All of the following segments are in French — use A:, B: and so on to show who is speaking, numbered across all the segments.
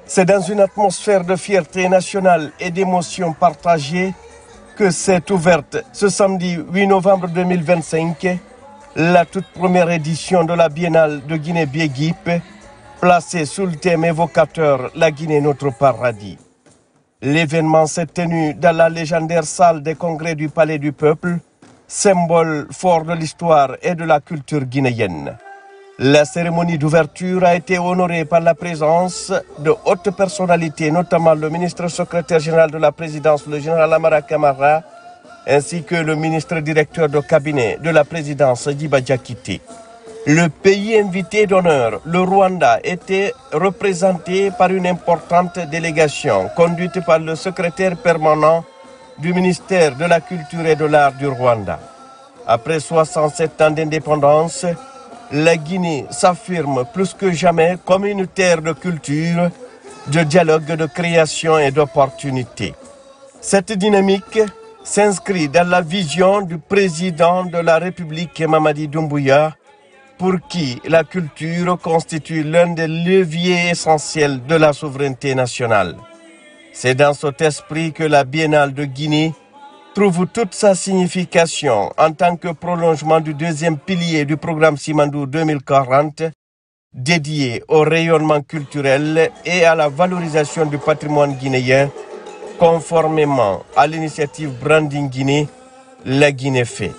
A: C'est dans une atmosphère de fierté nationale et d'émotion partagée que s'est ouverte ce samedi 8 novembre 2025 la toute première édition de la Biennale de Guinée-Biéguip, placée sous le thème évocateur « La Guinée, notre paradis ». L'événement s'est tenu dans la légendaire salle des congrès du Palais du Peuple, symbole fort de l'histoire et de la culture guinéenne. La cérémonie d'ouverture a été honorée par la présence de hautes personnalités, notamment le ministre secrétaire général de la présidence, le général Amara Camara, ainsi que le ministre directeur de cabinet de la présidence, Diba Diakité. Le pays invité d'honneur, le Rwanda, était représenté par une importante délégation conduite par le secrétaire permanent du ministère de la Culture et de l'Art du Rwanda. Après 67 ans d'indépendance, la Guinée s'affirme plus que jamais comme une terre de culture, de dialogue, de création et d'opportunité. Cette dynamique s'inscrit dans la vision du président de la République, Mamadi Doumbouya, pour qui la culture constitue l'un des leviers essentiels de la souveraineté nationale. C'est dans cet esprit que la Biennale de Guinée trouve toute sa signification en tant que prolongement du deuxième pilier du programme Simandou 2040, dédié au rayonnement culturel et à la valorisation du patrimoine guinéen, conformément à l'initiative Branding Guinée, la Guinée fait.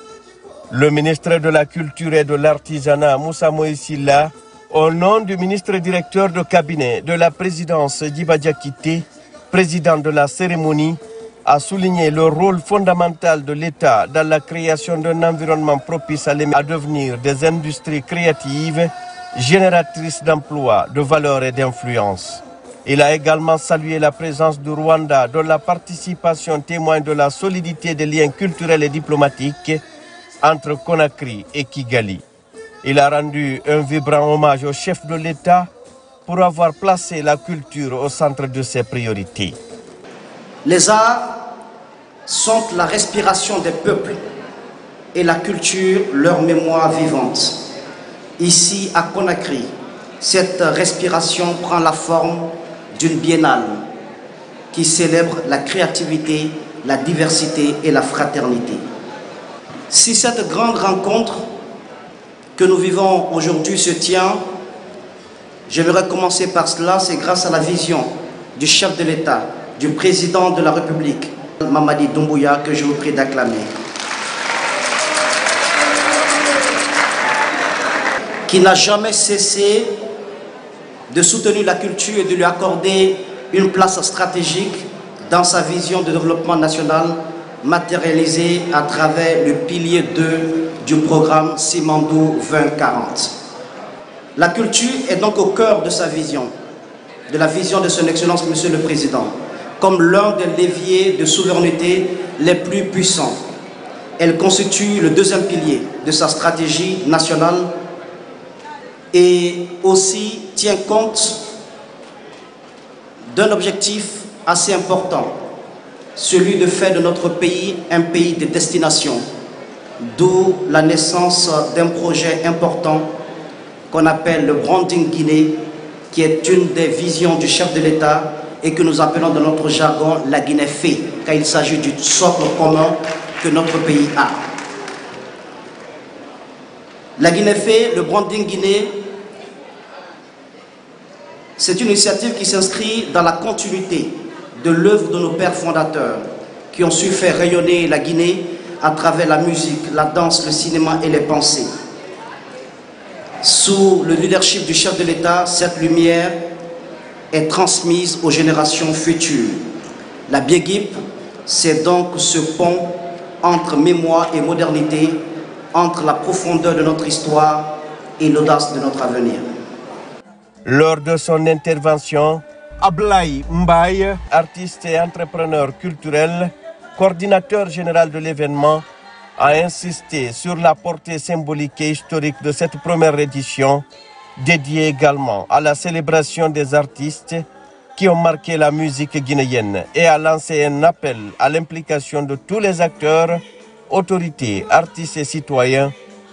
A: Le ministre de la Culture et de l'Artisanat, Moussa Moïsila, au nom du ministre directeur de cabinet de la présidence, Diba Diakité, président de la cérémonie, a souligné le rôle fondamental de l'État dans la création d'un environnement propice à devenir des industries créatives, génératrices d'emplois, de valeur et d'influence. Il a également salué la présence du Rwanda, dont la participation témoigne de la solidité des liens culturels et diplomatiques entre Conakry et Kigali. Il a rendu un vibrant hommage au chef de l'État pour avoir placé la culture au centre de ses priorités.
B: Les arts sont la respiration des peuples et la culture leur mémoire vivante. Ici à Conakry, cette respiration prend la forme d'une biennale qui célèbre la créativité, la diversité et la fraternité. Si cette grande rencontre que nous vivons aujourd'hui se tient, j'aimerais commencer par cela, c'est grâce à la vision du chef de l'État, du président de la République, Mamadi Doumbouya, que je vous prie d'acclamer. Qui n'a jamais cessé de soutenir la culture et de lui accorder une place stratégique dans sa vision de développement national matérialisée à travers le pilier 2 du programme Simandou 2040. La culture est donc au cœur de sa vision, de la vision de son Excellence Monsieur le Président, comme l'un des leviers de souveraineté les plus puissants. Elle constitue le deuxième pilier de sa stratégie nationale et aussi tient compte d'un objectif assez important, celui de faire de notre pays un pays de destination, d'où la naissance d'un projet important qu'on appelle le Branding Guinée, qui est une des visions du chef de l'État et que nous appelons dans notre jargon la Guinée fait, car il s'agit du socle commun que notre pays a. La Guinée fait, le Branding Guinée, c'est une initiative qui s'inscrit dans la continuité de l'œuvre de nos pères fondateurs qui ont su faire rayonner la Guinée à travers la musique, la danse, le cinéma et les pensées. Sous le leadership du chef de l'État, cette lumière est transmise aux générations futures. La Biéguip, c'est donc ce pont entre mémoire et modernité, entre la profondeur de notre histoire et l'audace de notre avenir.
A: Lors de son intervention, Ablaye Mbaye, artiste et entrepreneur culturel, coordinateur général de l'événement, a insisté sur la portée symbolique et historique de cette première édition, dédiée également à la célébration des artistes qui ont marqué la musique guinéenne et a lancé un appel à l'implication de tous les acteurs, autorités, artistes et citoyens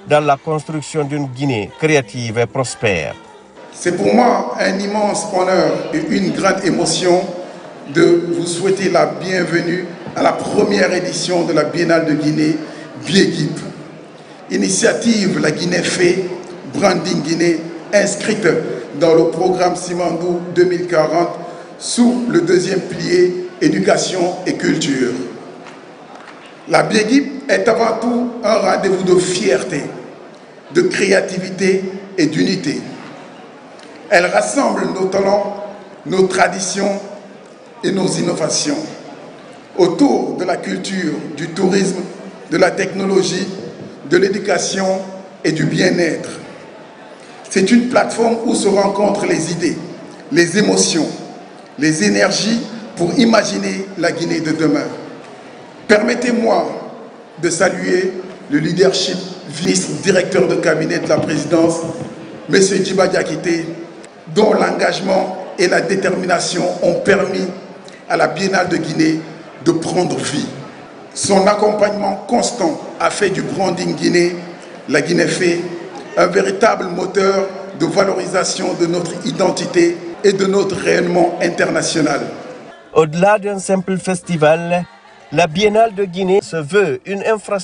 A: dans la construction d'une Guinée créative et prospère.
C: C'est pour moi un immense honneur et une grande émotion de vous souhaiter la bienvenue à la première édition de la Biennale de Guinée, Biegip. Initiative La Guinée fait, Branding Guinée, inscrite dans le programme Simandou 2040 sous le deuxième pilier éducation et culture. La Biegip est avant tout un rendez-vous de fierté, de créativité et d'unité. Elle rassemble nos talents, nos traditions et nos innovations autour de la culture, du tourisme, de la technologie, de l'éducation et du bien-être. C'est une plateforme où se rencontrent les idées, les émotions, les énergies pour imaginer la Guinée de demain. Permettez-moi de saluer le leadership vice-directeur de cabinet de la présidence, M. Djiba Diakité, dont l'engagement et la détermination ont permis à la Biennale de Guinée de prendre vie. Son accompagnement constant a fait du branding Guinée, la Guinée fait, un véritable moteur de valorisation de notre identité et de notre rayonnement international.
A: Au-delà d'un simple festival, la Biennale de Guinée se veut une infrastructure